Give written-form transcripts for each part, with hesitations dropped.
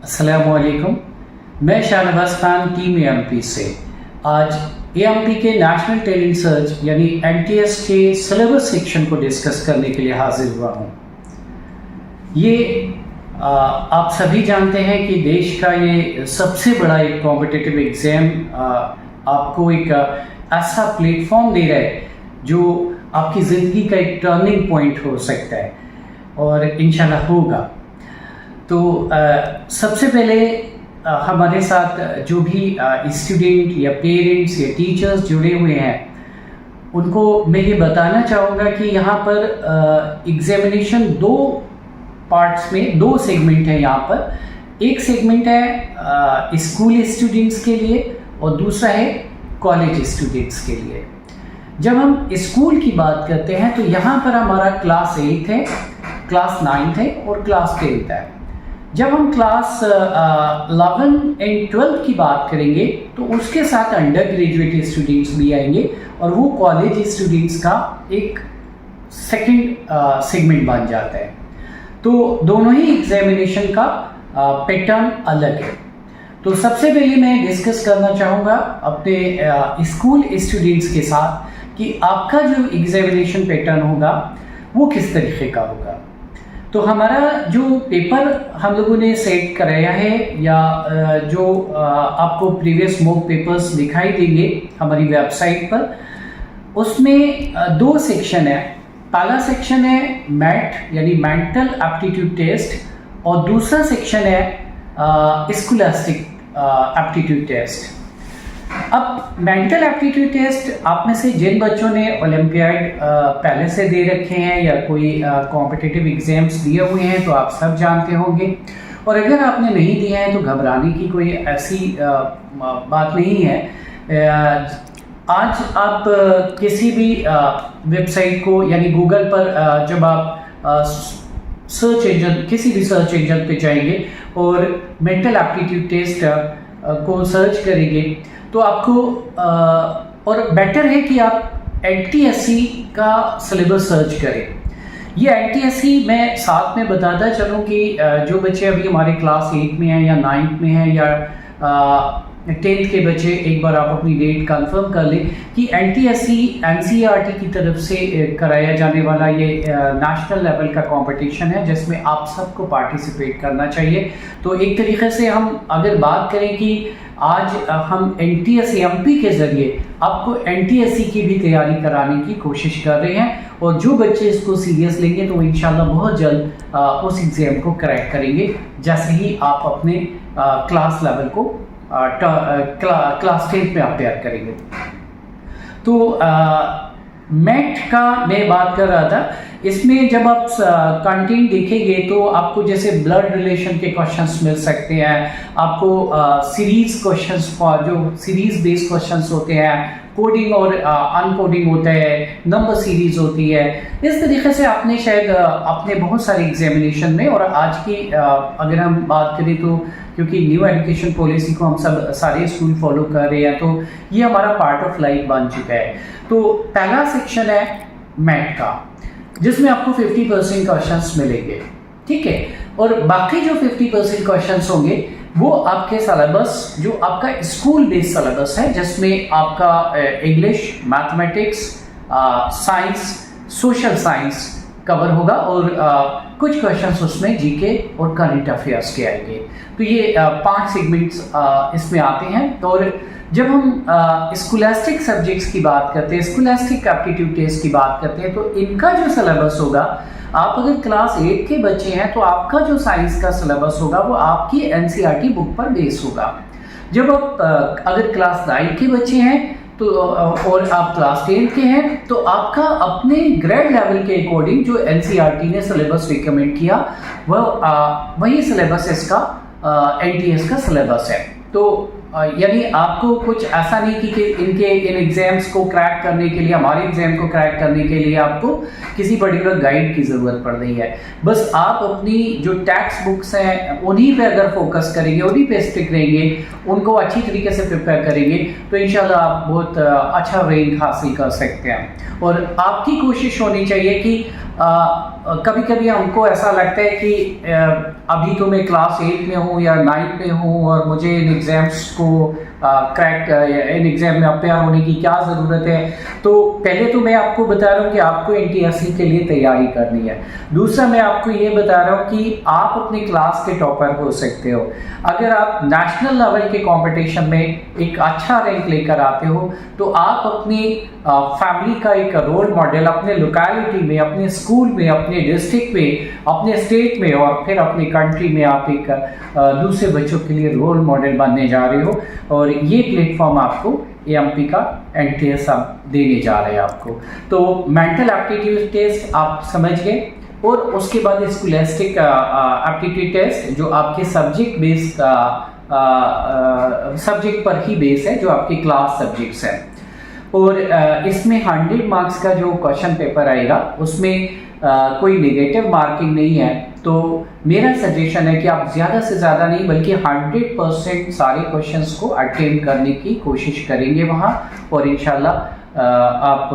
अस्सलामुअलैकुम। मैं Shahnawaz Khan team AMP से आज एएमपी के नेशनल टैलेंट सर्च यानी एनटीएस के सिलेबस सेक्शन को डिस्कस करने के लिए हाजिर हुआ हूँ। ये आप सभी जानते हैं कि देश का ये सबसे बड़ा एक कॉम्पिटिटिव एग्ज़ाम आपको एक ऐसा प्लेटफॉर्म दे रहा है जो आपकी ज़िंदगी का एक टर्निंग पॉइंट हो सकता है और इंशाल्लाह होगा। तो सबसे पहले हमारे साथ जो भी स्टूडेंट या पेरेंट्स या टीचर्स जुड़े हुए हैं उनको मैं ये बताना चाहूँगा कि यहाँ पर एग्जामिनेशन दो पार्ट्स में दो सेगमेंट है। यहाँ पर एक सेगमेंट है स्कूल स्टूडेंट्स के लिए और दूसरा है कॉलेज स्टूडेंट्स के लिए। जब हम स्कूल की बात करते हैं तो यहाँ पर हमारा क्लास 8 है, क्लास 9 है और क्लास 10 है। जब हम क्लास 11 एंड 12 की बात करेंगे तो उसके साथ अंडर ग्रेजुएट स्टूडेंट्स भी आएंगे और वो कॉलेज स्टूडेंट्स का एक सेकंड सेगमेंट बन जाता है। तो दोनों ही एग्जामिनेशन का पैटर्न अलग है। तो सबसे पहले मैं डिस्कस करना चाहूँगा अपने स्कूल स्टूडेंट्स के साथ कि आपका जो एग्जामिनेशन पैटर्न होगा वो किस तरीके का होगा। तो हमारा जो पेपर हम लोगों ने सेट कराया है या जो आपको प्रीवियस मॉक पेपर्स दिखाई देंगे हमारी वेबसाइट पर, उसमें दो सेक्शन है। पहला सेक्शन है मैथ यानी मेंटल एप्टीट्यूड टेस्ट और दूसरा सेक्शन है स्कॉलास्टिक एप्टीट्यूड टेस्ट। अब मेंटल एप्टीट्यूड टेस्ट आप में से जिन बच्चों ने ओलंपियाड पहले से दे रखे हैं या कोई कॉम्पिटिटिव एग्जाम्स दिए हुए हैं तो आप सब जानते होंगे, और अगर आपने नहीं दिया है तो घबराने की कोई ऐसी बात नहीं है। आज आप किसी भी वेबसाइट को यानी गूगल पर जब आप सर्च इंजन किसी भी सर्च इंजन पे जाएंगे और मेंटल एप्टीट्यूड टेस्ट को सर्च करेंगे तो आपको और बेटर है कि आप एनटीएससी का सिलेबस सर्च करें। ये एनटीएससी मैं साथ में बताता चलूँ कि जो बच्चे अभी हमारे क्लास 8 में हैं या 9th में हैं या 10th के बच्चे, एक बार आप अपनी डेट कंफर्म कर लें कि एनटीएससी एनसीईआरटी की तरफ से कराया जाने वाला ये नेशनल लेवल का कंपटीशन है जिसमें आप सबको पार्टिसिपेट करना चाहिए। तो एक तरीके से हम अगर बात करें कि आज हम एनटीएस एएमपी के ज़रिए आपको एनटीएससी की भी तैयारी कराने की कोशिश कर रहे हैं और जो बच्चे इसको सीरियस लेंगे तो इंशाल्लाह बहुत जल्द उस एग्ज़ाम को क्रैक करेंगे जैसे ही आप अपने क्लास लेवल को क्लास 10 में आप तैयार करेंगे। तो मैथ का मैं बात कर रहा था, इसमें जब आप कंटेंट देखेंगे तो आपको जैसे ब्लड रिलेशन के क्वेश्चंस मिल सकते हैं, आपको सीरीज क्वेश्चंस जो सीरीज बेस्ड क्वेश्चंस होते हैं, कोडिंग और अनकोडिंग होता है, नंबर सीरीज होती है। इस तरीके से आपने शायद अपने बहुत सारे एग्जामिनेशन में, और आज की अगर हम बात करें तो क्योंकि न्यू एजुकेशन पॉलिसी को हम सब सारे स्कूल फॉलो कर रहे हैं तो ये हमारा पार्ट ऑफ लाइफ बन चुका है। तो पहला सेक्शन है मैथ का जिसमें आपको 50% क्वेश्चंस मिलेंगे, ठीक है, और बाकी जो 50% क्वेश्चंस होंगे वो आपके सिलेबस जो आपका स्कूल बेस्ड सिलेबस है जिसमें आपका English, mathematics, science, social science cover होगा और कुछ क्वेश्चंस उसमें जीके और करंट अफेयर्स के आएंगे। तो ये 5 सेगमेंट्स इसमें आते हैं। और जब हम स्कॉलास्टिक सब्जेक्ट्स की बात करते हैं, स्कॉलास्टिक एप्टीट्यूड टेस्ट की बात करते हैं, तो इनका जो सिलेबस होगा, आप अगर क्लास 8 के बच्चे हैं तो आपका जो साइंस का सिलेबस होगा वो आपकी एनसीईआरटी बुक पर बेस होगा। जब आप अगर क्लास 9 के बच्चे हैं तो और आप क्लास 10 के हैं तो आपका अपने ग्रेड लेवल के अकॉर्डिंग जो एनसीईआरटी ने सिलेबस रिकमेंड किया वह वही सिलेबस इसका एनटीएस का सिलेबस है। तो यानी आपको कुछ ऐसा नहीं कि इन एग्जाम्स को क्रैक करने के लिए, हमारे एग्जाम को क्रैक करने के लिए आपको किसी पर्टिकुलर गाइड की ज़रूरत पड़ रही है। बस आप अपनी जो टेक्स्ट बुक्स हैं उन्हीं पे अगर फोकस करेंगे, उन्हीं पे स्टिक रहेंगे, उनको अच्छी तरीके से प्रिपेयर करेंगे तो इंशाल्लाह आप बहुत अच्छा रैंक हासिल कर सकते हैं। और आपकी कोशिश होनी चाहिए कि कभी कभी हमको ऐसा लगता है कि अभी तो मैं क्लास 8 में हूँ या 9 में हूँ और मुझे इन एग्ज़ाम्स को क्रैक इन एग्ज़ाम में अपेयर होने की क्या ज़रूरत है। तो पहले तो मैं आपको बता रहा हूँ कि आपको NTSC के लिए तैयारी करनी है। दूसरा मैं आपको ये बता रहा हूँ कि आप अपनी क्लास के टॉपर हो सकते हो। अगर आप नेशनल लेवल के कंपटीशन में एक अच्छा रैंक लेकर आते हो तो आप अपनी फैमिली का एक रोल मॉडल अपने लोकेलिटी में, अपने स्कूल में, अपने डिस्ट्रिक्ट में, अपने स्टेट में और फिर अपनी कंट्री में आप एक दूसरे बच्चों के लिए रोल मॉडल बनने जा रहे हो। और ये प्लेटफॉर्म आपको AMP का NTS आप देने जा रहे हैं आपको। तो मेंटल एप्टीट्यूड टेस्ट आप समझ गए और उसके बाद स्कॉलास्टिक एप्टीट्यूड टेस्ट जो आपके सब्जेक्ट बेस्ड सब्जेक्ट पर ही बेस है, जो आपके क्लास सब्जेक्ट्स हैं। और इसमें 100 मार्क्स का जो क्वेश्चन पेपर आएगा उसमें कोई नेगेटिव मार्किंग नहीं है। तो मेरा सजेशन है कि आप ज़्यादा से ज़्यादा नहीं बल्कि 100% सारे क्वेश्चंस को अटेम्प्ट करने की कोशिश करेंगे वहाँ, और इंशाल्लाह आप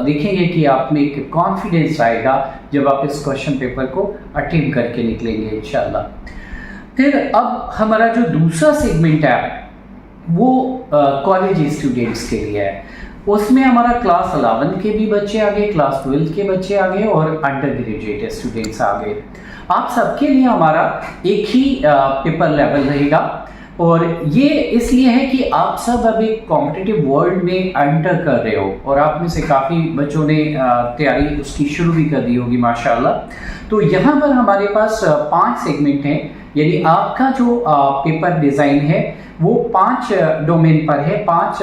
देखेंगे कि आप में एक कॉन्फिडेंस आएगा जब आप इस क्वेश्चन पेपर को अटेम्प्ट करके निकलेंगे इंशाल्लाह। फिर अब हमारा जो दूसरा सेगमेंट है वो कॉलेज स्टूडेंट्स के लिए है। उसमें हमारा क्लास 11 के भी बच्चे आ गए, क्लास 12 के बच्चे आ गए और अंडर ग्रेजुएट स्टूडेंट्स आ गए। आप सबके लिए हमारा एक ही पेपर लेवल रहेगा और ये इसलिए है कि आप सब अभी कॉम्पिटिटिव वर्ल्ड में एंटर कर रहे हो और आप में से काफ़ी बच्चों ने तैयारी उसकी शुरू भी कर दी होगी माशाल्लाह। तो यहाँ पर हमारे पास 5 सेगमेंट हैं, यानी आपका जो पेपर डिज़ाइन है वो 5 डोमेन पर है, 5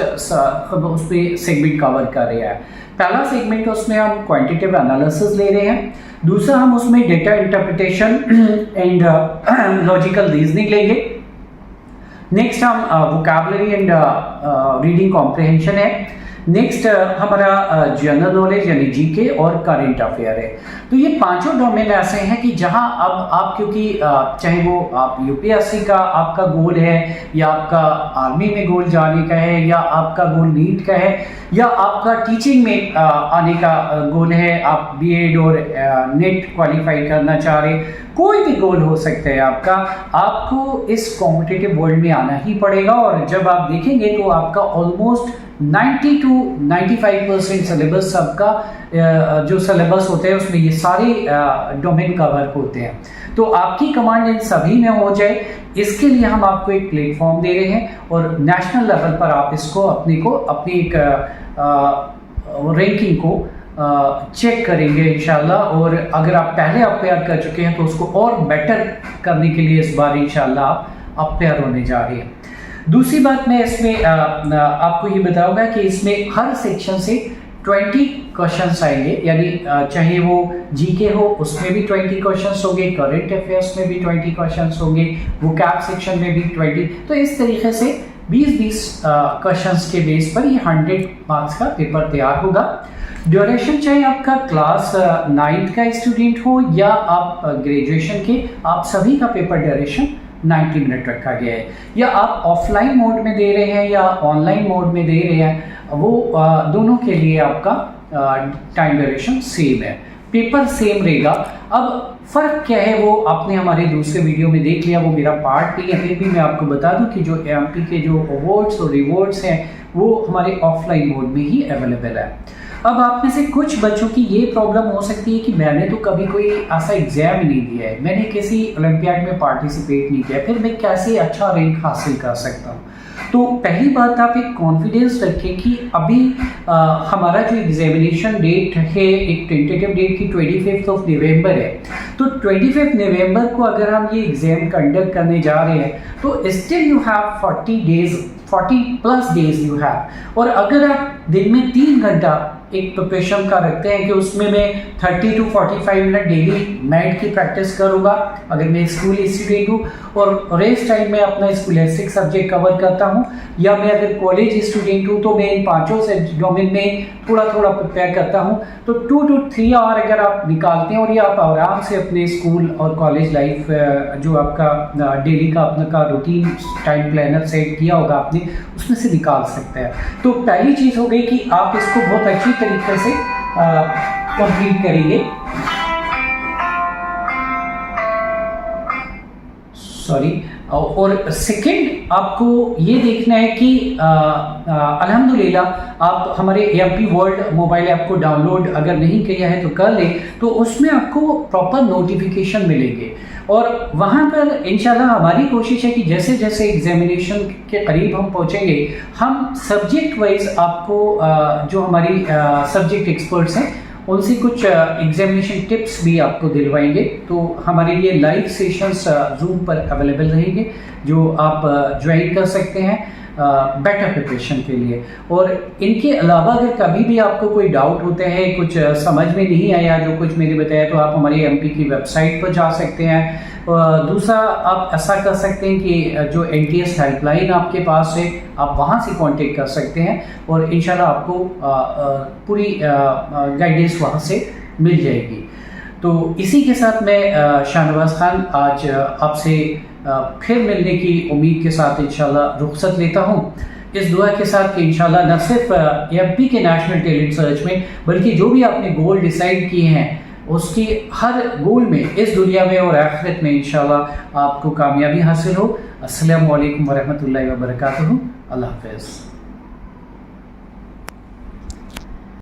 उसमें सेगमेंट कवर कर रहा है। पहला सेगमेंट उसमें हम क्वांटिटेटिव एनालिसिस ले रहे हैं, दूसरा हम उसमें data interpretation and logical reasoning लेंगे, नेक्स्ट हम वोकैबुलरी एंड रीडिंग कॉम्प्रिहेंशन है, नेक्स्ट हमारा जनरल नॉलेज यानी जीके और करंट अफेयर है। तो ये पांचों डोमेन ऐसे हैं कि जहां अब आप क्योंकि चाहे वो आप यूपीएससी का आपका गोल है या आपका आर्मी में गोल जाने का है या आपका गोल नीट का है या आपका टीचिंग में आने का गोल है, आप बीएड और नेट क्वालिफाई करना चाह रहे, कोई भी गोल हो सकता है आपका, आपको इस कॉम्पिटिटिव वर्ल्ड में आना ही पड़ेगा। और जब आप देखेंगे तो आपका ऑलमोस्ट 90 to 95% सिलेबस सबका जो सिलेबस होते हैं उसमें ये सारे डोमेन कवर होते हैं। तो आपकी कमांड इन सभी में हो जाए, इसके लिए हम आपको एक प्लेटफॉर्म दे रहे हैं और नेशनल लेवल पर आप इसको अपनी एक रैंकिंग को चेक करेंगे इंशाल्लाह। और अगर आप पहले अपेयर कर चुके हैं तो उसको और बेटर करने के लिए इस बार इंशाल्लाह आप अपेयर होने जा रही हैं। दूसरी बात मैं इसमें आपको ये बताऊंगा कि इसमें हर सेक्शन से 20 क्वेश्चंस आएंगे, यानी चाहे वो जीके हो उसमें भी 20 क्वेश्चंस होंगे, करंट अफेयर्स में भी 20 क्वेश्चंस होंगे, वोकैब सेक्शन में भी 20। तो इस तरीके से 20-20 क्वेश्चंस के बेस पर ये 100 मार्क्स का पेपर तैयार होगा। ड्यूरेशन चाहे आपका क्लास 9th का स्टूडेंट हो या आप ग्रेजुएशन के, आप सभी का पेपर ड्यूरेशन 90 मिनट रखा गया है। या आप ऑफलाइन मोड में दे रहे हैं या ऑनलाइन मोड में दे रहे हैं, वो दोनों के लिए आपका टाइम ड्यूरेशन सेम है, पेपर सेम रहेगा। अब फर्क क्या है वो आपने हमारे दूसरे वीडियो में देख लिया, वो मेरा पार्ट नहीं है, फिर भी मैं आपको बता दूं कि जो AMP के जो अवार्ड्स और रिवॉर्ड्स हैं वो हमारे ऑफलाइन मोड में ही अवेलेबल है। अब आप में से कुछ बच्चों की ये प्रॉब्लम हो सकती है कि मैंने तो कभी कोई ऐसा एग्जाम ही नहीं दिया है, मैंने किसी ओलंपियाड में पार्टिसिपेट नहीं किया, फिर मैं कैसे अच्छा रैंक हासिल कर सकता हूँ। तो पहली बात आप एक कॉन्फिडेंस रखें कि अभी हमारा जो एग्जामिनेशन डेट है, एक टेंटेटिव डेट की 25 नवंबर है। तो 25 नवंबर को अगर हम ये एग्जाम कंडक्ट करने जा रहे हैं तो still you have 40+ days you have. और अगर आप दिन में 3 घंटा एक प्रिपरेशन का रखते हैं कि उसमें मैं 30 to 45 मिनट डेली मैथ की प्रैक्टिस करूँगा अगर मैं स्कूल स्टूडेंट हूँ, और रेस्ट टाइम में अपना स्कॉलास्टिक सब्जेक्ट कवर करता हूँ, या मैं अगर कॉलेज स्टूडेंट हूँ तो मैं इन पांचों से डोमेन में थोड़ा थोड़ा प्रिपेयर करता हूँ। तो 2 to 3 आवर अगर आप निकालते हैं और ये आप आराम से अपने स्कूल और कॉलेज लाइफ जो आपका डेली का अपना का रूटीन टाइम प्लानर सेट किया होगा आपने, उसमें से निकाल सकते हैं। तो पहली चीज़ हो गई कि आप इसको बहुत अच्छी तरीके से कंप्लीट करेंगे। सॉरी। और सेकंड आपको ये देखना है कि अल्हम्दुलिल्लाह आप हमारे एएमपी वर्ल्ड मोबाइल ऐप को डाउनलोड अगर नहीं किया है तो कर लें, तो उसमें आपको प्रॉपर नोटिफिकेशन मिलेंगे और वहाँ पर इंशाल्लाह हमारी कोशिश है कि जैसे जैसे एग्जामिनेशन के करीब हम पहुँचेंगे, हम सब्जेक्ट वाइज आपको जो हमारी सब्जेक्ट एक्सपर्ट्स हैं उनसे कुछ एग्जामिनेशन टिप्स भी आपको दिलवाएंगे। तो हमारे लिए लाइव सेशंस जूम पर अवेलेबल रहेंगे जो आप ज्वाइन कर सकते हैं बेटर प्रिपरेशन के लिए। और इनके अलावा अगर कभी भी आपको कोई डाउट होता है, कुछ समझ में नहीं आया जो कुछ मैंने बताया, तो आप हमारी एमपी की वेबसाइट पर जा सकते हैं। दूसरा आप ऐसा कर सकते हैं कि जो एनटीएस हेल्पलाइन आपके पास है आप वहाँ से कांटेक्ट कर सकते हैं और इंशाल्लाह आपको पूरी गाइडेंस वहाँ से मिल जाएगी। तो इसी के साथ मैं शाहनवाज खान आज आपसे फिर मिलने की उम्मीद के साथ इंशाल्लाह रुखसत लेता हूँ, इस दुआ के साथ कि इंशाल्लाह न सिर्फ एमपी के नेशनल टैलेंट सर्च में बल्कि जो भी आपने गोल डिसाइड किए हैं उसकी हर गोल में इस दुनिया में और आखिरत में इंशाल्लाह आपको कामयाबी हासिल हो। अस्सलामु अलैकुम वरहमतुल्लाहि वबरकातुहू। अल्लाह हाफ़िज़।